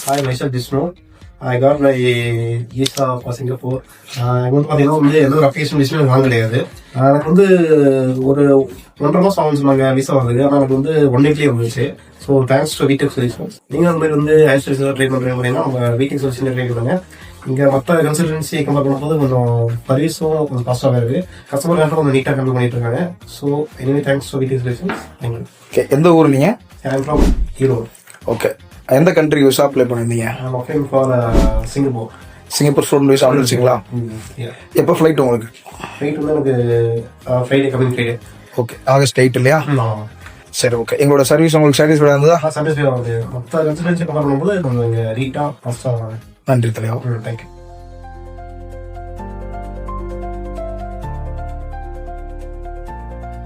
Hi, myself Vishnu. I got my visa for Singapore. எனக்கு வந்து பார்த்தீங்கன்னா எந்த ஒரு அப்ளிகேஷன் லிஸ்ட்லையும் வாங்க கிடையாது. எனக்கு வந்து ஒரு 1.5 மாதம் ஆகும் சொன்னாங்க விசா வந்தது. ஆனால் எனக்கு வந்து 1 வீக்லேயே வந்துச்சு. So thanks to Vtech Solutions. நீங்கள் அந்த மாதிரி வந்து ஹையர் ஸ்டடீஸில் ட்ரை பண்ணுறீங்க அப்படின்னா அவங்க வீடெக் சொல்யூஷன் ட்ரை பண்ணுங்க. இங்கே மற்ற கன்சல்டன்சி கம்பேர் பண்ணும்போது கொஞ்சம் சர்வீஸும் கொஞ்சம் காஸ்ட்டாக இருக்குது. கஸ்டமர் கண்ட்ரோல் கொஞ்சம் நீட்டாக கண்ட்ரோல் பண்ணிட்டு இருக்காங்க. So anyway thanks to Vtech Solutions. Thank you. Okay, எந்த ஊர் நீங்கள்? I am from Erode. Okay, எந்த கண்ட்ரிக்கு விசா அப்ளை பண்ணியிருந்தீங்க? I'm applying for Singapore. Singapore student visa வந்துருச்சிங்களா? எப்போ ஃப்ளைட் உங்களுக்கு? ஃப்ளைட் வந்து எனக்கு Friday coming Friday. Okay, August 8 இல்லையா? சரி, ஓகே. எங்களோட சர்வீஸ் உங்களுக்கு சாட்டிஸ்ஃபைடாக இருந்ததா? சாட்டிஸ்ஃபை ஆகுது. மற்ற கன்சல்டன்சி கம்பேர் பண்ணும்போது கொஞ்சம் இங்கே ரீட்டாக ஃபஸ்ட்டாக. நன்றி தலைவா. தேங்க்யூ.